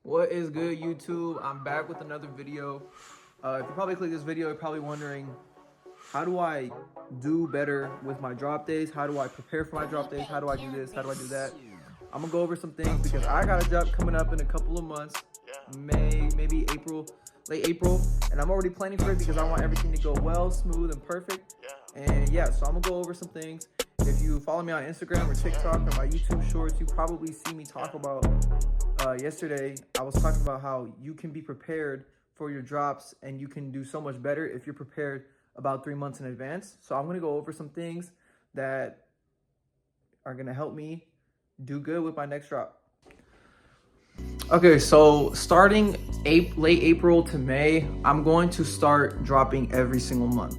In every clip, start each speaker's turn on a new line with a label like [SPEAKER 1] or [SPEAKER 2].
[SPEAKER 1] What is good, YouTube? I'm back with another video. If you probably click this video, you're probably wondering, how do I do better with my drop days? How do I prepare for my drop days? How do I do this? How do I do that? I'm gonna go over some things because I got a drop coming up in a couple of months, May, maybe April, late April, and I'm already planning for it because I want everything to go well, smooth, and perfect. And yeah, so I'm gonna go over some things. If you follow me on Instagram or TikTok or my YouTube shorts, you probably see me talk about, yesterday, I was talking about how you can be prepared for your drops and you can do so much better if you're prepared about 3 months in advance. So I'm gonna go over some things that are gonna help me do good with my next drop. Okay, so starting late April to May, I'm going to start dropping every single month.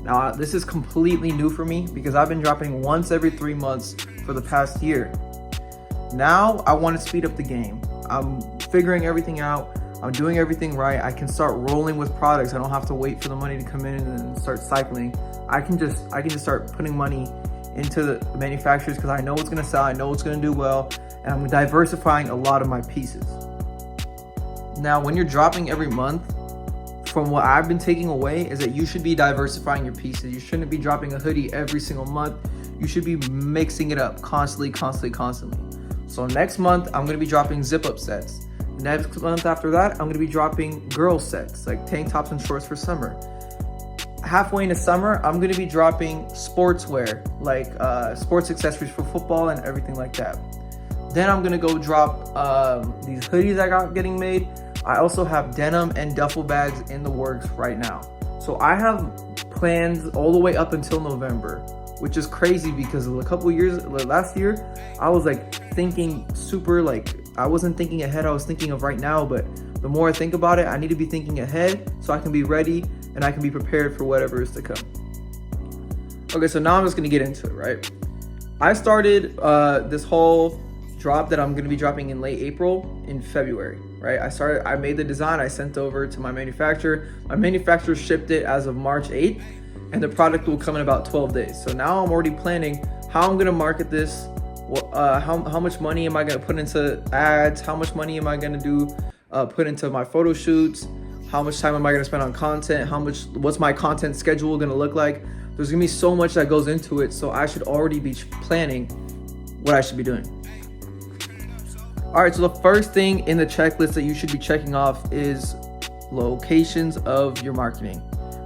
[SPEAKER 1] Now, this is completely new for me because I've been dropping once every 3 months for the past year. Now, I want to speed up the game. I'm figuring everything out. I'm doing everything right. I can start rolling with products. I don't have to wait for the money to come in and start cycling. I can just start putting money into the manufacturers because I know what's going to sell. I know what's going to do well. And I'm diversifying a lot of my pieces. Now, when you're dropping every month, from what I've been taking away is that you should be diversifying your pieces. You shouldn't be dropping a hoodie every single month. You should be mixing it up constantly. So next month, I'm gonna be dropping zip up sets. Next month after that, I'm gonna be dropping girl sets, like tank tops and shorts for summer. Halfway into summer, I'm gonna be dropping sportswear, like sports accessories for football and everything like that. Then I'm gonna go drop these hoodies I got getting made. I also have denim and duffel bags in the works right now. So I have plans all the way up until November, which is crazy because a couple years, last year, I was like thinking super, like I wasn't thinking ahead, I was thinking of right now, but the more I think about it, I need to be thinking ahead so I can be ready and I can be prepared for whatever is to come. Okay, so now I'm just gonna get into it, right? I started this whole drop that I'm gonna be dropping in late April in February, right? I made the design, I sent over to my manufacturer. My manufacturer shipped it as of March 8th, and the product will come in about 12 days. So now I'm already planning how I'm gonna market this, how much money am I gonna put into ads, how much money am I gonna put into my photo shoots, how much time am I gonna spend on content, what's my content schedule gonna look like. There's gonna be so much that goes into it, so I should already be planning what I should be doing. All right, so the first thing in the checklist that you should be checking off is locations of your marketing.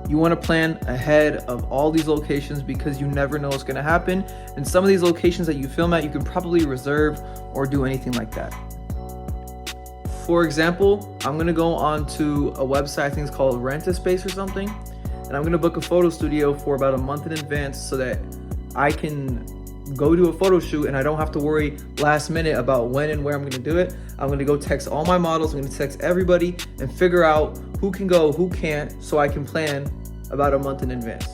[SPEAKER 1] You want to plan ahead of all these locations because you never know what's going to happen. And some of these locations that you film at, you can probably reserve or do anything like that. For example, I'm going to go on to a website, I think it's called Rent a Space or something. And I'm going to book a photo studio for about a month in advance so that I can go do a photo shoot and I don't have to worry last minute about when and where I'm gonna do it. I'm gonna go text all my models, I'm gonna text everybody and figure out who can go, who can't, so I can plan about a month in advance.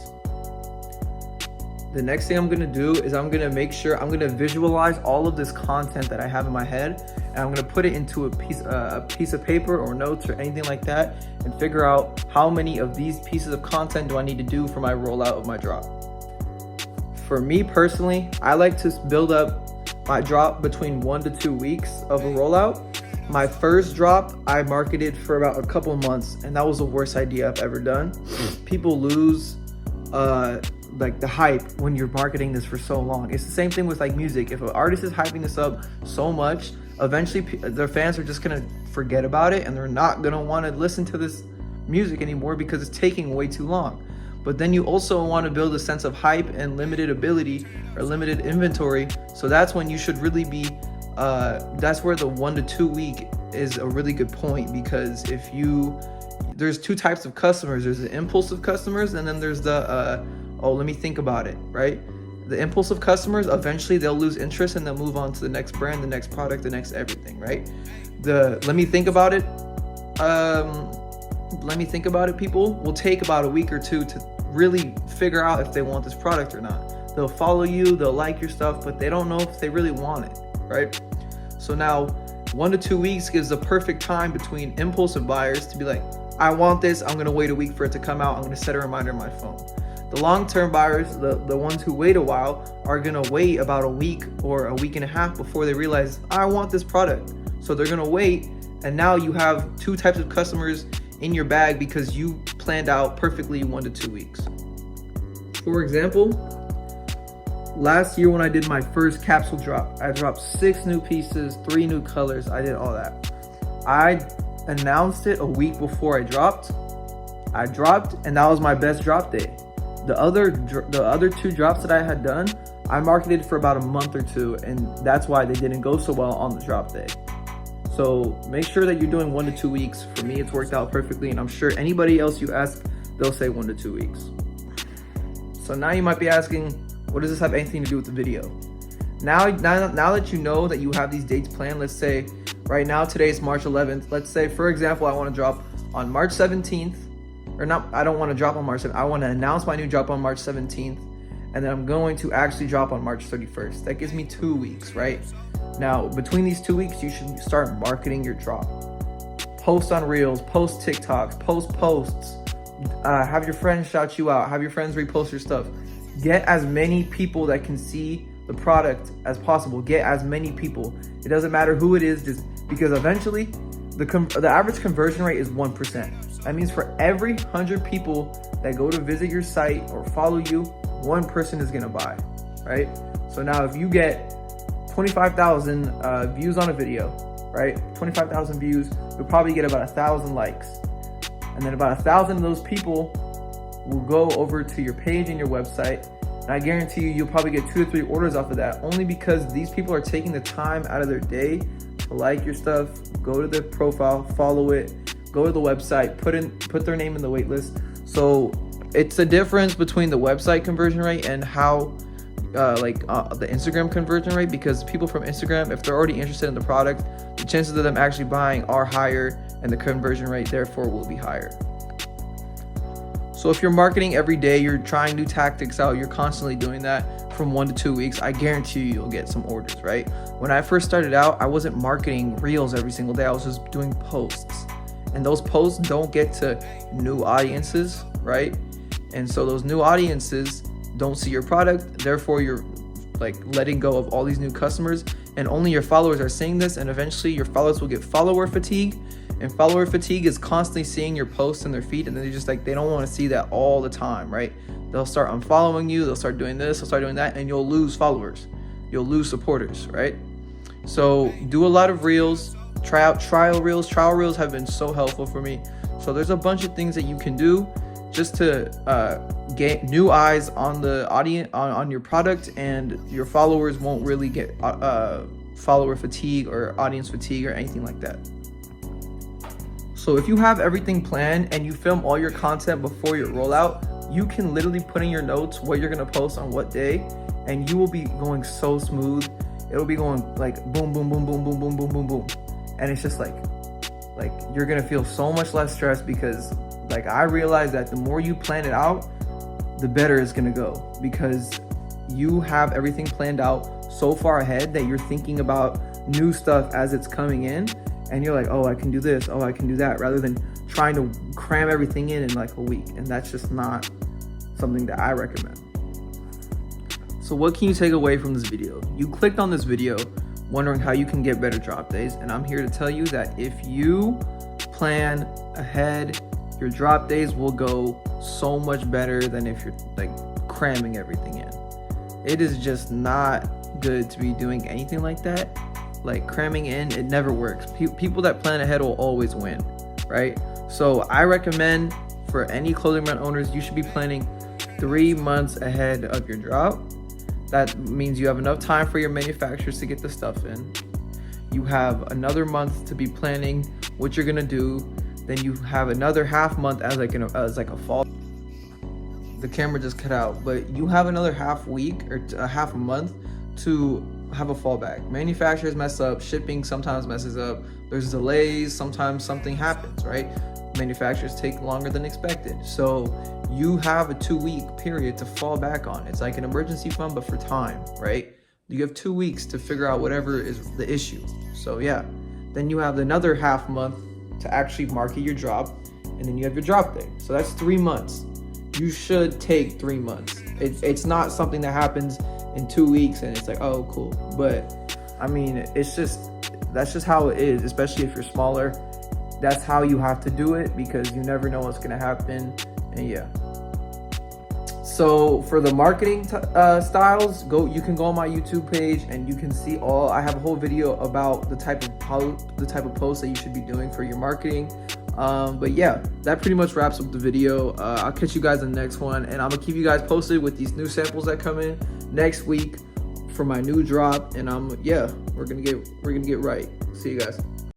[SPEAKER 1] The next thing I'm gonna do is I'm gonna visualize all of this content that I have in my head, and I'm gonna put it into a piece of paper or notes or anything like that and figure out how many of these pieces of content do I need to do for my rollout of my drop. For me personally, I like to build up my drop between 1 to 2 weeks of a rollout. My first drop, I marketed for about a couple months, and that was the worst idea I've ever done. People lose like the hype when you're marketing this for so long. It's the same thing with like music. If an artist is hyping this up so much, eventually their fans are just gonna forget about it and they're not gonna wanna listen to this music anymore because it's taking way too long. But then you also want to build a sense of hype and limited ability or limited inventory. So that's when you should really be, that's where the 1 to 2 week is a really good point, because there's two types of customers. There's the impulsive customers and then there's the, let me think about it, right? The impulsive customers, eventually they'll lose interest and they'll move on to the next brand, the next product, the next everything, right? Let me think about it people will take about a week or two to really figure out if they want this product or not. They'll follow you, they'll like your stuff, but they don't know if they really want it, right? So now 1 to 2 weeks gives the perfect time between impulsive buyers to be like, I want this, I'm gonna wait a week for it to come out, I'm gonna set a reminder on my phone. The long-term buyers, the ones who wait a while, are gonna wait about a week or a week and a half before they realize, I want this product. So they're gonna wait, and now you have 2 types of customers in your bag because you planned out perfectly 1 to 2 weeks. For example, last year when I did my first capsule drop, I dropped 6 new pieces, 3 new colors, I did all that. I announced it a week before I dropped, and that was my best drop day. The other 2 drops that I had done, I marketed for about a month or 2, and that's why they didn't go so well on the drop day. So make sure that you're doing 1 to 2 weeks. For me, it's worked out perfectly, and I'm sure anybody else you ask, they'll say 1 to 2 weeks. So now you might be asking, what does this have anything to do with the video? Now that you know that you have these dates planned, let's say right now, today is March 11th. Let's say, for example, I want to drop on March 17th, or not, I don't want to drop on March 7th. I want to announce my new drop on March 17th, and then I'm going to actually drop on March 31st. That gives me 2 weeks, right? Now, between these 2 weeks, you should start marketing your drop. Post on Reels, post TikToks, post posts, have your friends shout you out, have your friends repost your stuff. Get as many people that can see the product as possible. Get as many people. It doesn't matter who it is, just because eventually the average conversion rate is 1%. That means for every 100 people that go to visit your site or follow you, 1 person is gonna buy, right? So now if you get 25,000 views on a video, right? 25,000 views, you'll probably get about 1,000 likes. And then about 1,000 of those people will go over to your page and your website. And I guarantee you'll probably get 2 or 3 orders off of that, only because these people are taking the time out of their day to like your stuff, go to their profile, follow it, go to the website, put their name in the wait list. So it's the difference between the website conversion rate and how the Instagram conversion rate, because people from Instagram, if they're already interested in the product, the chances of them actually buying are higher, and the conversion rate therefore will be higher. So if you're marketing every day, you're trying new tactics out, you're constantly doing that from 1 to 2 weeks, I guarantee you'll get some orders, right? When I first started out, I wasn't marketing Reels every single day, I was just doing posts. And those posts don't get to new audiences, right? And so those new audiences don't see your product, therefore you're like letting go of all these new customers, and only your followers are seeing this, and eventually your followers will get follower fatigue. And follower fatigue is constantly seeing your posts in their feed, and they're just like, they don't want to see that all the time, right? They'll start unfollowing you, they'll start doing this, they'll start doing that, and you'll lose followers, you'll lose supporters, right? So do a lot of reels, try out trial reels. Trial reels have been so helpful for me. So there's a bunch of things that you can do just to get new eyes on the audience, on your product, and your followers won't really get follower fatigue or audience fatigue or anything like that. So if you have everything planned and you film all your content before your rollout, you can literally put in your notes what you're gonna post on what day, and you will be going so smooth. It'll be going like boom, boom, boom, boom, boom, boom, boom, boom, boom. And it's just like you're gonna feel so much less stress, because like I realized that the more you plan it out, the better it's gonna go, because you have everything planned out so far ahead that you're thinking about new stuff as it's coming in, and you're like, oh, I can do this, oh, I can do that, rather than trying to cram everything in like a week. And that's just not something that I recommend. So what can you take away from this video? You clicked on this video wondering how you can get better drop days, and I'm here to tell you that if you plan ahead, your drop days will go so much better than if you're like cramming everything in. It is just not good to be doing anything like that. Like cramming in, it never works. People that plan ahead will always win, right? So I recommend for any clothing brand owners, you should be planning 3 months ahead of your drop. That means you have enough time for your manufacturers to get the stuff in. You have another month to be planning what you're gonna do. Then you have another half month as like a fall. The camera just cut out, but you have another half week or a half a month to have a fallback. Manufacturers mess up, shipping sometimes messes up, there's delays, sometimes something happens, right? Manufacturers take longer than expected. So you have a 2-week period to fall back on. It's like an emergency fund, but for time, right? You have 2 weeks to figure out whatever is the issue. So yeah, then you have another half month to actually market your drop, and then you have your drop day. So that's 3 months. You should take 3 months. It's not something that happens in 2 weeks and it's like, oh, cool. But I mean, it's just that's just how it is, especially if you're smaller. That's how you have to do it, because you never know what's gonna happen. And yeah. So for the marketing styles, you can go on my YouTube page and you can see all. I have a whole video about the type of posts that you should be doing for your marketing. But yeah, that pretty much wraps up the video. I'll catch you guys in the next one, and I'm gonna keep you guys posted with these new samples that come in next week for my new drop. And we're gonna get right. See you guys.